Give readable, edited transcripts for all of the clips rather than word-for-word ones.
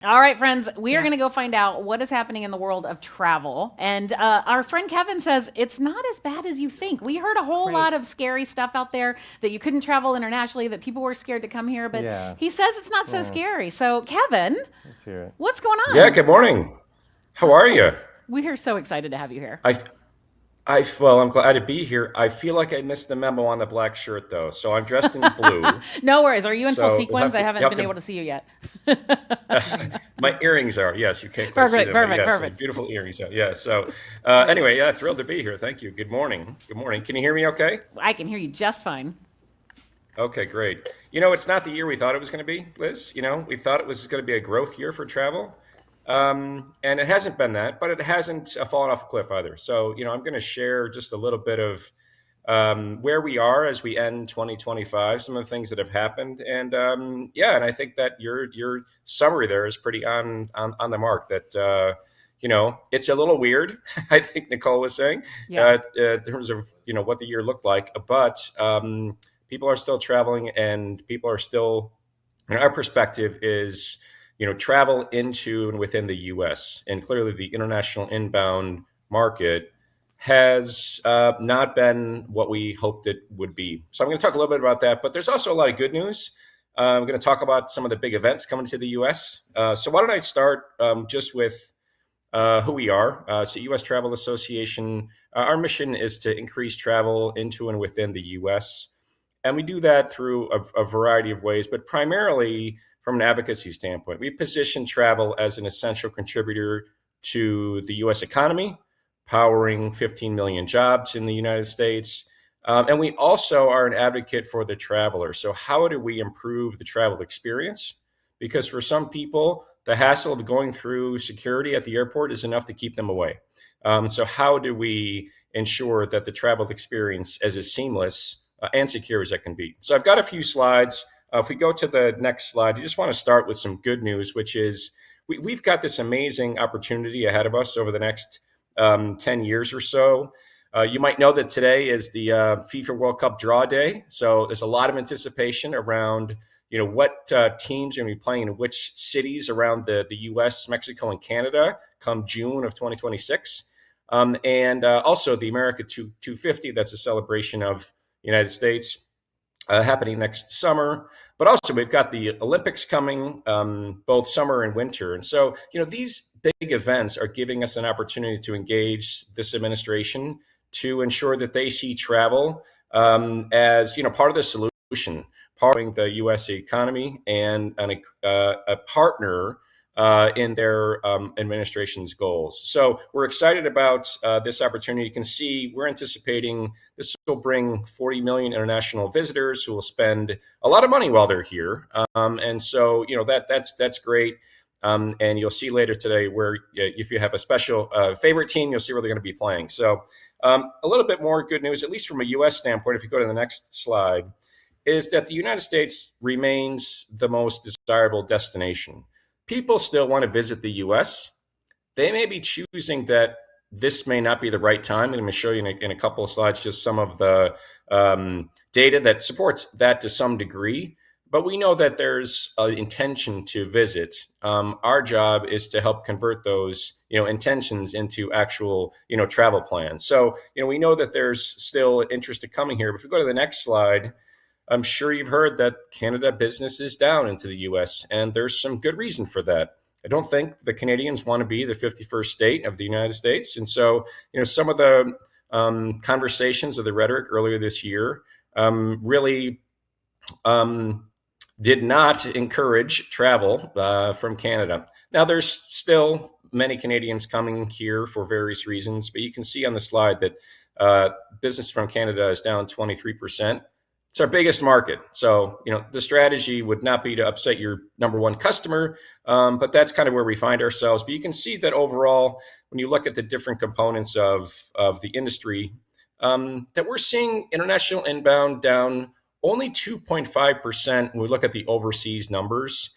All right, friends, we are Yeah. going to go find out what is happening in the world of travel. And our friend Kevin says it's not as bad as you think. We heard a whole lot of Great. scary stuff out there that you couldn't travel internationally, that people were scared to come here, but Yeah. he says it's not so scary. So, Kevin, Let's hear it. what's going Yeah, on? good morning. How are you? Hi. We are so excited to have you here. I, well, I'm glad to be here. I feel like I missed the memo on the black shirt though, so I'm dressed in blue. No worries. Are you in full So sequins? I you haven't have been able to see you yet. my earrings are, yes, you can't quite see Perfect, them, but perfect, yes, perfect. beautiful earrings. Yeah. So That's right. anyway, yeah, thrilled to be here. Thank you. Good morning. Good morning. Can you hear me? Okay. I can hear you just fine. Okay, great. It's not the year we thought it was going to be, Liz. We thought it was going to be a growth year for travel. And it hasn't been that, but it hasn't fallen off a cliff either. So, I'm going to share just a little bit of where we are as we end 2025, some of the things that have happened. And yeah, and I think that your summary there is pretty on the mark that, it's a little weird, I think Nicole was saying, Yeah. in terms of, what the year looked like. But people are still traveling and people are still, our perspective is, travel into and within the US. And clearly the international inbound market has not been what we hoped it would be. So I'm going to talk a little bit about that, but there's also a lot of good news. I'm going to talk about some of the big events coming to the US. So why don't I start just with who we are. So US Travel Association, our mission is to increase travel into and within the US. And we do that through a variety of ways, but primarily from an advocacy standpoint. We position travel as an essential contributor to the US economy, powering 15 million jobs in the United States. And we also are an advocate for the traveler. So, how do we improve the travel experience? Because for some people, the hassle of going through security at the airport is enough to keep them away. So, how do we ensure that the travel experience is as seamless and secure as it can be? So, I've got a few slides. If we go to the next slide, I just want to start with some good news, which is we've got this amazing opportunity ahead of us over the next 10 years or so. You might know that today is the FIFA World Cup draw day. So there's a lot of anticipation around, what teams are going to be playing in which cities around the U.S., Mexico, and Canada come June of 2026. And also the America 250, that's a celebration of the United States happening next summer. But also we've got the Olympics coming, both summer and winter. And so, these big events are giving us an opportunity to engage this administration to ensure that they see travel as, part of the solution, part of the U.S. economy and a partner in their administration's goals. So we're excited about this opportunity. You can see we're anticipating this will bring 40 million international visitors who will spend a lot of money while they're here. And so, that's great. And you'll see later today where if you have a special favorite team, you'll see where they're going to be playing. So a little bit more good news, at least from a U.S. standpoint, if you go to the next slide, is that the United States remains the most desirable destination. People still want to visit the U.S. They may be choosing that this may not be the right time. I'm going to show you in a couple of slides just some of the data that supports that to some degree. But we know that there's an intention to visit. Our job is to help convert those, intentions into actual, travel plans. So, we know that there's still interest in coming here. But if we go to the next slide, I'm sure you've heard that Canada business is down into the US, and there's some good reason for that. I don't think the Canadians want to be the 51st state of the United States. And so, some of the conversations of the rhetoric earlier this year really did not encourage travel from Canada. Now, there's still many Canadians coming here for various reasons, but you can see on the slide that business from Canada is down 23%. It's our biggest market. So, the strategy would not be to upset your number one customer, but that's kind of where we find ourselves. But you can see that overall, when you look at the different components of the industry, that we're seeing international inbound down only 2.5% when we look at the overseas numbers.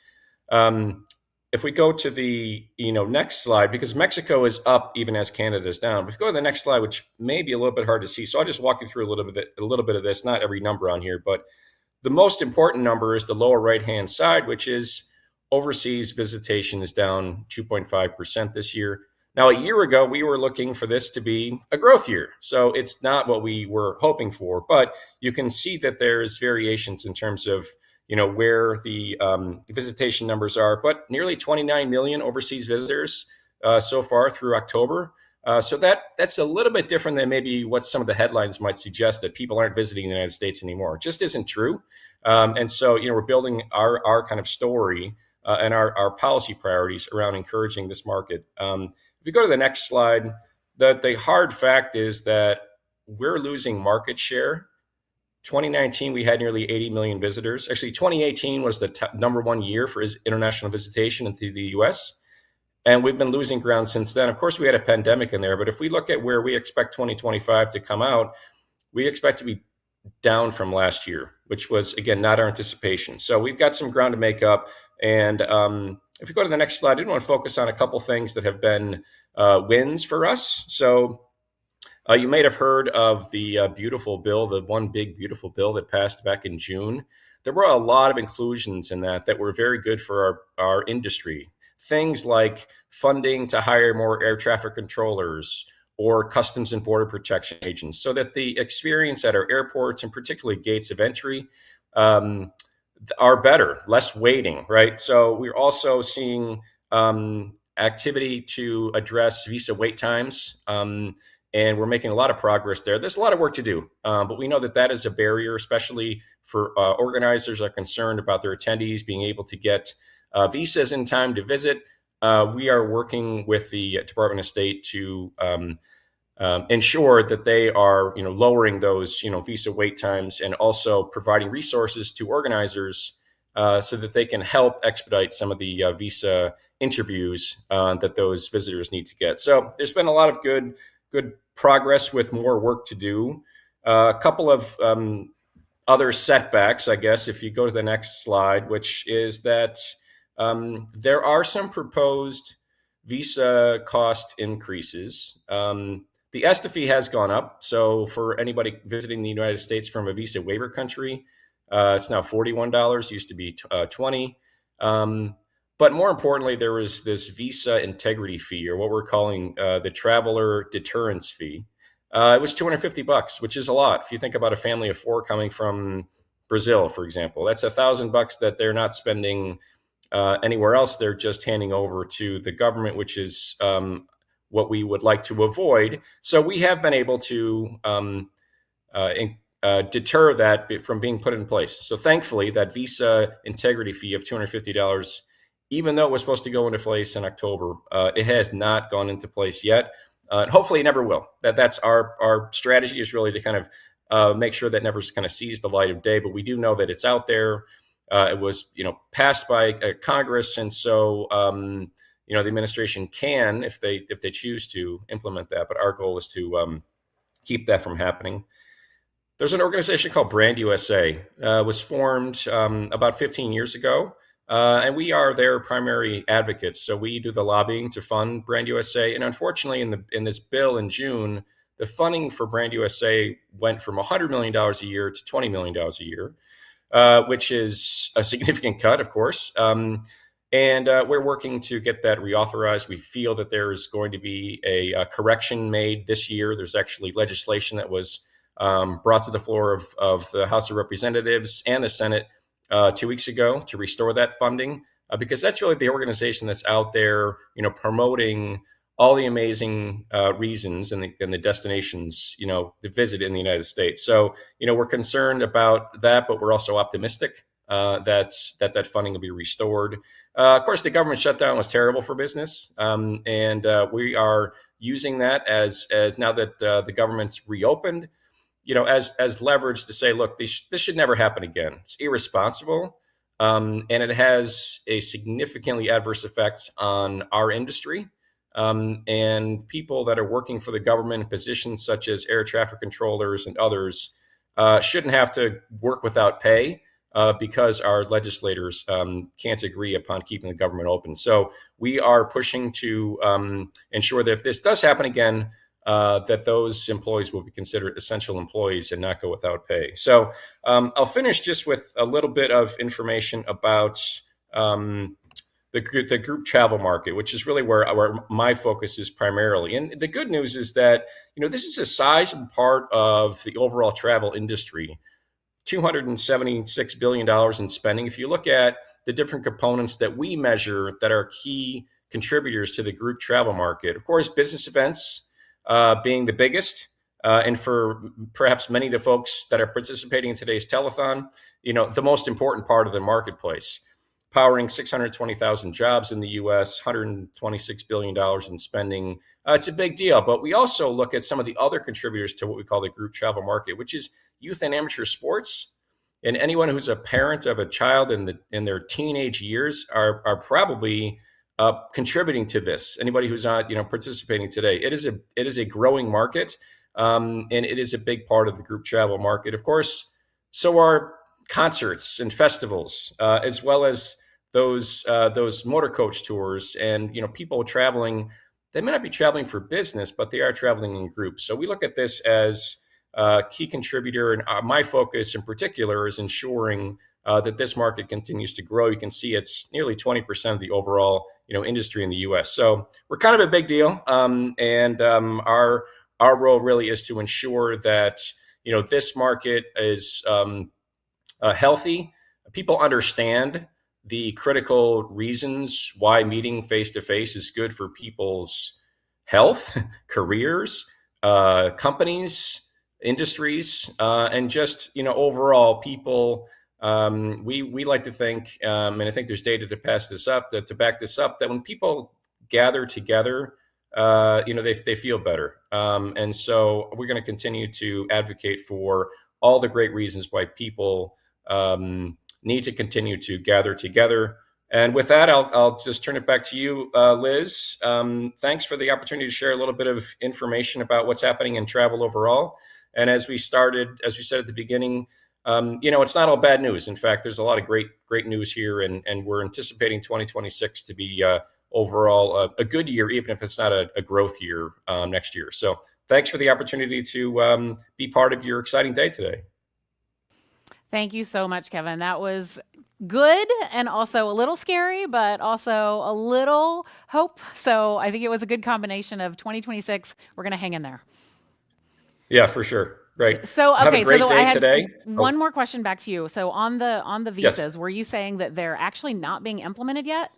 If we go to the next slide, because Mexico is up even as Canada is down. But if we go to the next slide, which may be a little bit hard to see, so I'll just walk you through a little bit of this. Not every number on here, but the most important number is the lower right hand side, which is overseas visitation is down 2.5% this year. Now, a year ago, we were looking for this to be a growth year. So it's not what we were hoping for, but you can see that there's variations in terms of where the visitation numbers are, but nearly 29 million overseas visitors so far through October. So that's a little bit different than maybe what some of the headlines might suggest, that people aren't visiting the United States anymore. It just isn't true. And so, we're building our kind of story and our policy priorities around encouraging this market. If you go to the next slide, the hard fact is that we're losing market share. 2019, we had nearly 80 million visitors. Actually, 2018 was the number one year for international visitation into the US. And we've been losing ground since then. Of course, we had a pandemic in there, but if we look at where we expect 2025 to come out, we expect to be down from last year, which was, again, not our anticipation. So we've got some ground to make up. And if we go to the next slide, I did want to focus on a couple things that have been wins for us. So you may have heard of the beautiful bill, the one big beautiful bill that passed back in June. There were a lot of inclusions in that were very good for our industry. Things like funding to hire more air traffic controllers or customs and border protection agents, so that the experience at our airports, and particularly gates of entry, are better, less waiting, right? So we're also seeing activity to address visa wait times, and we're making a lot of progress there. There's a lot of work to do, but we know that is a barrier, especially for organizers are concerned about their attendees being able to get visas in time to visit. We are working with the Department of State to ensure that they are, lowering those, visa wait times, and also providing resources to organizers so that they can help expedite some of the visa interviews that those visitors need to get. So there's been a lot of good progress with more work to do. A couple of other setbacks, I guess, if you go to the next slide, which is that there are some proposed visa cost increases. The ESTA fee has gone up. So for anybody visiting the United States from a visa waiver country, it's now $41, used to be $20. But more importantly, there was this visa integrity fee, or what we're calling the traveler deterrence fee. It was $250, which is a lot. If you think about a family of four coming from Brazil, for example, that's $1,000 that they're not spending anywhere else. They're just handing over to the government, which is what we would like to avoid. So we have been able to deter that from being put in place. So thankfully, that visa integrity fee of $250, even though it was supposed to go into place in October, it has not gone into place yet. Hopefully it never will. That's our strategy, is really to kind of make sure that never kind of sees the light of day. But we do know that it's out there. It was, passed by Congress, and so the administration can, if they choose to, implement that. But our goal is to keep that from happening. There's an organization called BrandUSA, was formed about 15 years ago, and we are their primary advocates. So we do the lobbying to fund BrandUSA, and unfortunately, in this bill in June, the funding for BrandUSA went from $100 million a year to $20 million a year. Which is a significant cut, of course. And we're working to get that reauthorized. We feel that there is going to be a correction made this year. There's actually legislation that was brought to the floor of the House of Representatives and the Senate 2 weeks ago to restore that funding, because that's really the organization that's out there, promoting all the amazing reasons and the destinations, to visit in the United States. So, we're concerned about that, but we're also optimistic that funding will be restored. Of course, the government shutdown was terrible for business, and we are using that as now that the government's reopened, as leverage to say, look, this should never happen again. It's irresponsible, and it has a significantly adverse effect on our industry. And people that are working for the government in positions such as air traffic controllers and others shouldn't have to work without pay because our legislators can't agree upon keeping the government open. So we are pushing to ensure that if this does happen again, that those employees will be considered essential employees and not go without pay. So I'll finish just with a little bit of information about the group travel market, which is really where my focus is primarily. And the good news is that, this is a sizable part of the overall travel industry. $276 billion in spending. If you look at the different components that we measure that are key contributors to the group travel market, of course, business events being the biggest. And for perhaps many of the folks that are participating in today's telethon, the most important part of the marketplace, powering 620,000 jobs in the U.S., $126 billion in spending. It's a big deal. But we also look at some of the other contributors to what we call the group travel market, which is youth and amateur sports. And anyone who's a parent of a child in their teenage years are probably contributing to this. Anybody who's not participating today, it is a growing market, and it is a big part of the group travel market. Of course, so are concerts and festivals, as well as those motor coach tours, and people traveling. They may not be traveling for business, but they are traveling in groups. So we look at this as a key contributor, and my focus in particular is ensuring that this market continues to grow. You can see it's nearly 20% of the overall industry in the U.S. So we're kind of a big deal, and our role really is to ensure that this market is healthy. People understand the critical reasons why meeting face-to-face is good for people's health, careers, companies, industries, and just overall people. We like to think, and I think there's data to back this up, that when people gather together, they feel better. And so we're going to continue to advocate for all the great reasons why people need to continue to gather together. And with that, I'll just turn it back to you, Liz. Thanks for the opportunity to share a little bit of information about what's happening in travel overall. And as we said at the beginning, it's not all bad news. In fact, there's a lot of great news here, and we're anticipating 2026 to be overall a good year, even if it's not a growth year next year. So thanks for the opportunity to be part of your exciting day today. Thank you so much, Kevin. That was good and also a little scary, but also a little hope. So I think it was a good combination of 2026. We're going to hang in there. Yeah, for sure. Right. So okay, have a great so day I had today. one more question back to you. So on the visas, Yes. were you saying that they're actually not being implemented yet?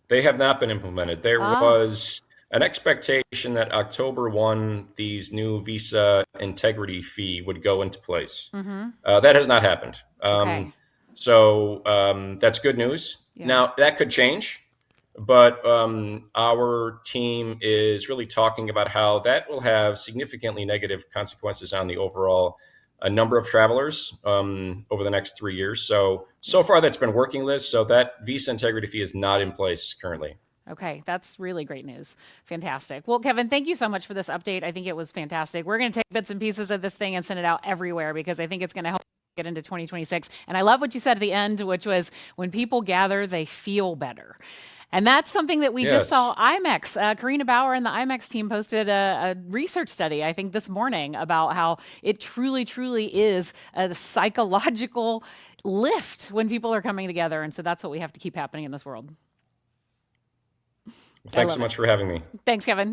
They have not been implemented. There was an expectation that October 1, these new visa integrity fee would go into place. That has not happened. Okay. So that's good news. Yeah. Now, that could change, but our team is really talking about how that will have significantly negative consequences on the overall number of travelers over the next 3 years. So far that's been working, Liz. So that visa integrity fee is not in place currently. Okay, that's really great news. Fantastic. Well, Kevin, thank you so much for this update. I think it was fantastic. We're going to take bits and pieces of this thing and send it out everywhere because I think it's going to help get into 2026. And I love what you said at the end, which was when people gather, they feel better. And that's something that we just saw IMEX. Karina Bauer and the IMEX team posted a research study, I think this morning, about how it truly, truly is a psychological lift when people are coming together. And so that's what we have to keep happening in this world. Thanks so much for having me. Thanks, Kevin.